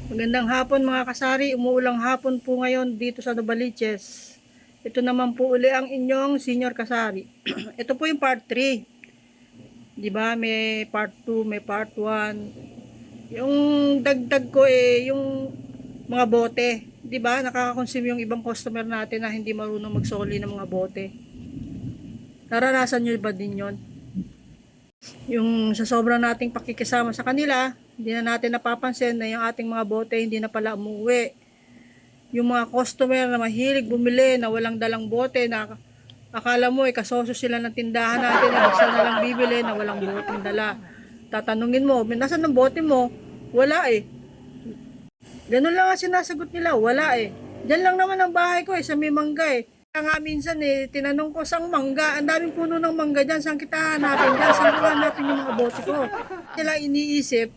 Magandang hapon mga kasari, umuulang hapon po ngayon dito sa Novaliches. Ito naman po uli ang inyong senior kasari. Ito po yung part 3. 'Di ba? May part 2, may part 1. Yung dagdag ko yung mga bote. 'Di ba? Nakaka-consume yung ibang customer natin na hindi marunong magsoli ng mga bote. Naranasan niyo ba din 'yon? Yung sa sobrang nating pakikisama sa kanila, hindi na natin napapansin na yung ating mga bote hindi na pala umuwi. Yung mga customer na mahilig bumili na walang dalang bote na akala mo kasosyo sila ng tindahan natin na basta na lang bibili na walang boteng dala. Tatanungin mo, nasaan ang bote mo? Wala eh. Ganun lang ang sinasagot nila, wala eh. Diyan lang naman ang bahay ko sa may mangga eh. Kaya nga minsan tinanong ko sang mangga, ang daming puno ng mangga dyan, saan kita hanapin dyan, saan ko hanapin yung mga bote ko. Sila iniisip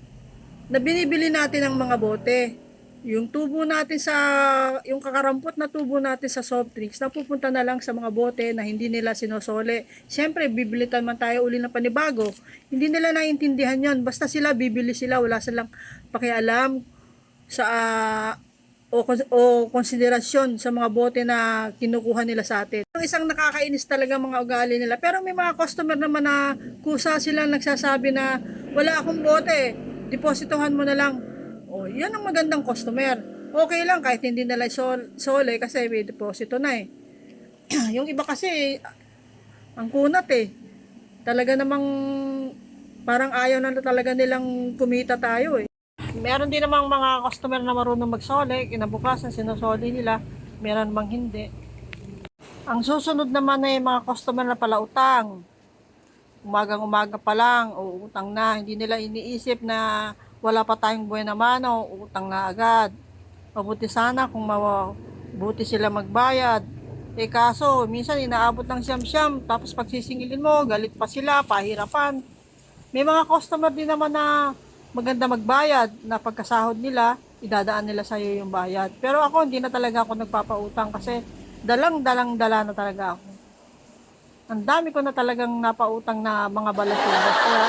na binibili natin ang mga bote. Yung tubo natin yung kakarampot na tubo natin sa soft drinks, napupunta na lang sa mga bote na hindi nila sinosole. Siyempre, bibilitan man tayo uli ng panibago. Hindi nila naiintindihan yon. Basta sila, bibili sila, wala silang pakialam sa o konsiderasyon sa mga bote na kinukuha nila sa atin. Yung isang nakakainis talaga mga ugali nila. Pero may mga customer naman na kusa sila nagsasabi na wala akong bote, depositohan mo na lang. O, yan ang magandang customer. Okay lang kahit hindi nila sole kasi may deposito na eh. Yung iba kasi ang kunat eh. Talaga namang parang ayaw na talaga nilang kumita tayo eh. Meron din namang mga customer na marunong magsole, kinabukasan sinusoli nila, meron bang hindi. Ang susunod naman ay mga customer na pala utang. Umagang-umaga pa lang, utang na, hindi nila iniisip na wala pa tayong buwan naman, utang na agad. Mabuti sana kung mabuti sila magbayad. Kaso, minsan inaabot ng siyam-siyam, tapos pagsisingilin mo, galit pa sila, pahirapan. May mga customer din naman na maganda magbayad na pagkasahod nila, idadaan nila sa iyo yung bayad. Pero ako, hindi na talaga ako nagpapautang kasi dalang-dala na talaga ako. Ang dami ko na talagang napautang na mga balasuras. Kaya,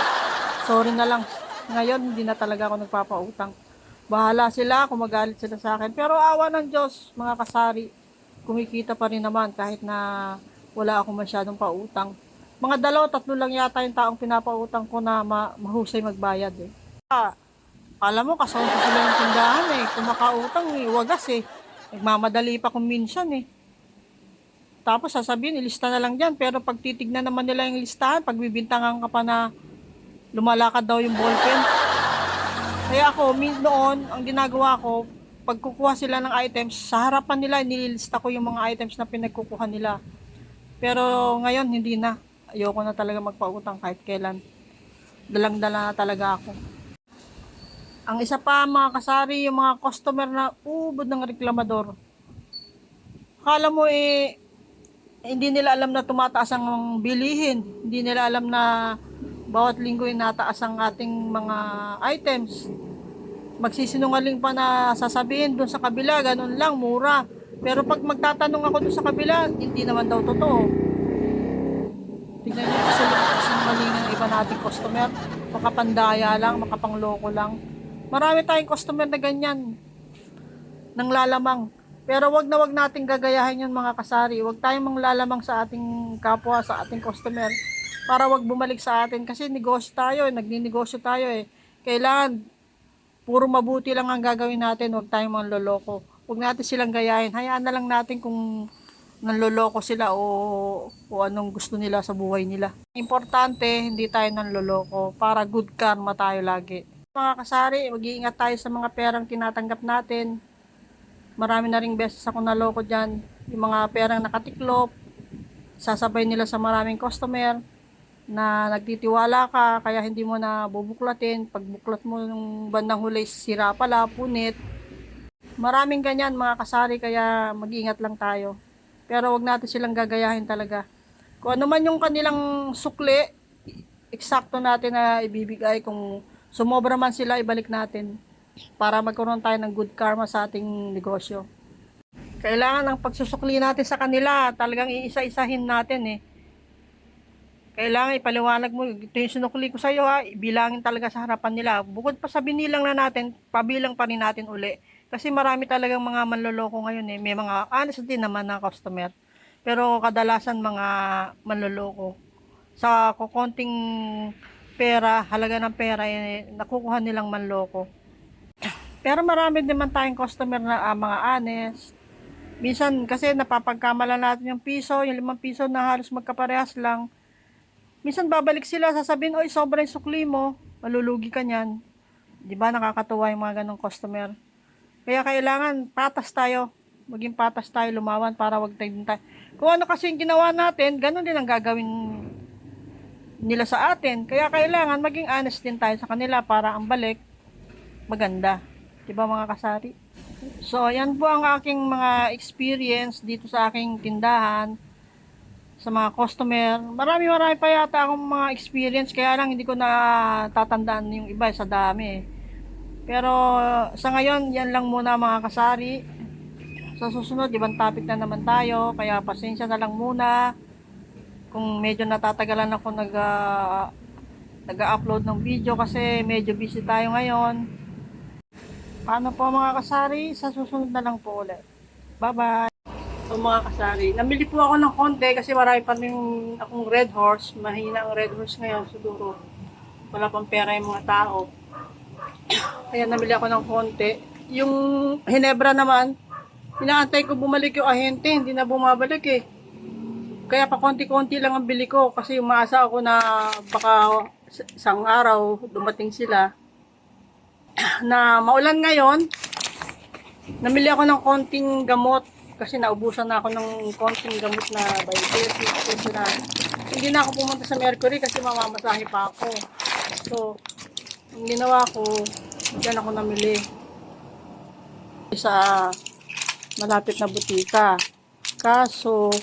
sorry na lang. Ngayon, hindi na talaga ako nagpapautang. Bahala sila kung magalit sila sa akin. Pero awa ng Diyos, mga kasari, kumikita pa rin naman kahit na wala akong masyadong pautang. Mga 2-3 lang yata yung taong pinapautang ko na mahusay magbayad eh. Alam mo, kasonto sila ng tindahan eh. Kung makautang wagas eh. Nagmamadali pa kung minsan eh. Tapos sasabihin, ilista na lang dyan. Pero pag titignan naman nila yung listahan, pagbibintangan ka pa na lumalakad daw yung ballpen. Kaya ako, noon, ang ginagawa ko, pag kukuha sila ng items, sa harapan nila, nililista ko yung mga items na pinagkukuha nila. Pero ngayon, hindi na. Ayoko na talaga magpautang kahit kailan. Dalang-dala na talaga ako. Ang isa pa mga kasari, yung mga customer na ubod ng reklamador. Akala mo hindi nila alam na tumataas ang bilihin. Hindi nila alam na bawat linggo nataas ang ating mga items. Magsisinungaling pa na sasabihin doon sa kabila, ganun lang, mura. Pero pag magtatanong ako doon sa kabila, hindi naman daw totoo. Tignan niyo kasi sinungaling ng iba nating customer. Makapandaya lang, makapangloko lang. Marami tayong customer na ganyan, nang lalamang. Pero wag na wag nating gagayahin yun mga kasari. Wag tayong manglalamang sa ating kapwa, sa ating customer, para wag bumalik sa atin. Kasi negosyo tayo, nagninegosyo tayo eh. Kailangan, puro mabuti lang ang gagawin natin, wag tayong manloloko. Wag natin silang gayahin. Hayaan na lang natin kung nanloloko sila o anong gusto nila sa buhay nila. Importante, hindi tayo nanloloko para good karma tayo lagi. Mga kasari, mag-iingat tayo sa mga perang tinatanggap natin. Marami na ring beses ako naloko dyan. Yung mga perang nakatiklop, sasabay nila sa maraming customer na nagtitiwala ka, kaya hindi mo na bubuklatin. Pag buklat mo ng bandang huli, sira pala, punit. Maraming ganyan mga kasari, kaya mag-iingat lang tayo. Pero wag natin silang gagayahin talaga. Kung ano man yung kanilang sukli, eksakto natin na ibibigay. Kung sumobra man sila, ibalik natin para magkaroon tayo ng good karma sa ating negosyo. Kailangan ang pagsusukli natin sa kanila, talagang iisa-isahin natin eh. Kailangan ipaliwanag mo, ito yung sinukli ko sa iyo ha, ibilangin talaga sa harapan nila. Bukod pa sa binilang na natin, pabilang pa rin natin uli. Kasi marami talagang mga manloloko ngayon eh. May mga honest din naman na customer. Pero kadalasan mga manloloko. Sa kukonting pera, halaga ng pera, eh, nakukuha nilang manloko. Pero marami din man tayong customer na mga honest. Minsan kasi napapagkamalan natin yung piso, yung 5 piso na halos magkaparehas lang. Minsan babalik sila, sasabihin, oy, sobrang sukli mo, malulugi ka niyan. Di ba nakakatuwa yung mga ganong customer? Kaya kailangan patas tayo, maging patas tayo, lumawan para wag tayo. Kung ano kasi yung ginawa natin, ganun din ang gagawin nila sa atin. Kaya kailangan maging honest din tayo sa kanila para ang balik maganda. Di ba mga kasari? So, yan po ang aking mga experience dito sa aking tindahan. Sa mga customer, marami pa yata akong mga experience, kaya lang hindi ko na tatandaan yung iba sa dami. Pero sa ngayon, yan lang muna mga kasari. Sa susunod, ibang topic na naman tayo, kaya pasensya na lang muna kung medyo natatagalan ako nag-upload ng video kasi medyo busy tayo ngayon. Paano po mga kasari? Sa susunod na lang po ulit. Bye bye. So mga kasari, namili po ako ng konti kasi marami pa rin akong red horse. Mahina ang red horse ngayon siguro. Wala pang pera yung mga tao. Kaya namili ako ng konti. Yung Hinebra naman, inaantay ko bumalik yung ahente. Hindi na bumabalik eh. Kaya pa konti-konti lang ang bili ko kasi umaasa ako na baka isang araw dumating sila. Na maulan ngayon, namili ako ng konting gamot. Kasi naubusan na ako ng konting gamot na by 30 na. Hindi na ako pumunta sa Mercury kasi mamamasahe pa ako. So, ang ginawa ko, dyan ako namili. Sa malapit na butika. Kaso,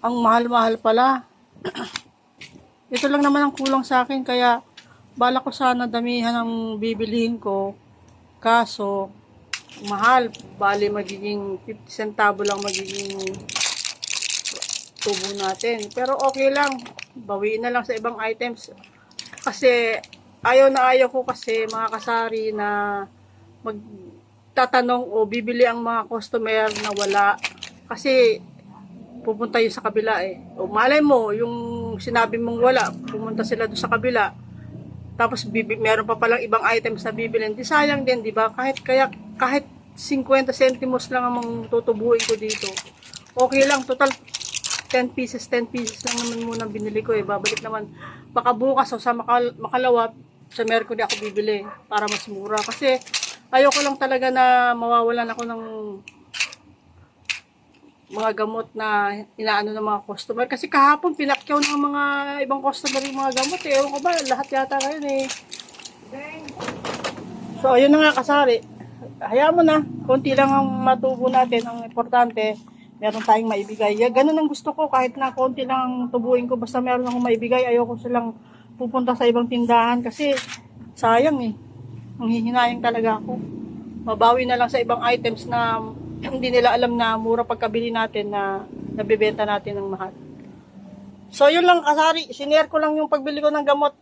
ang mahal-mahal pala. Ito lang naman ang kulang sa akin, kaya bala ko sana damihan ng bibilihin ko. Kaso, mahal, bali magiging 50 centavo lang magiging tubo natin. Pero okay lang, bawiin na lang sa ibang items. Kasi ayaw na ayaw ko kasi mga kasari na magtatanong o bibili ang mga customer na wala. Kasi pupunta yun sa kabila eh. O malay mo, yung sinabi mong wala, pumunta sila doon sa kabila. Tapos meron pa palang ibang items na bibilin. Di sayang din, di ba? Kahit 50 centimos lang ang tutubuin ko dito. Okay lang, total 10 pieces lang naman muna binili ko eh. Babalik naman. Baka bukas o sa makalawa, sa Mercury ako bibili para mas mura. Kasi ayoko lang talaga na mawawalan ako ng mga gamot na inaano ng mga customer. Kasi kahapon pinakyaw ng mga ibang customer yung mga gamot eh. Ewan ko ba, lahat yata ngayon eh. So ayun na nga kasari. Hayaan mo na, konti lang ang matubo natin. Ang importante, meron tayong maibigay. Ganun ang gusto ko, kahit na konti lang ang tubuin ko, basta meron akong maibigay. Ayoko silang pupunta sa ibang tindahan kasi sayang eh. Manghihinayang talaga ako. Mabawi na lang sa ibang items na hindi nila alam na mura pagkabili natin na nabibenta natin ng mahal. So yun lang kasari, sinare ko lang yung pagbili ko ng gamot.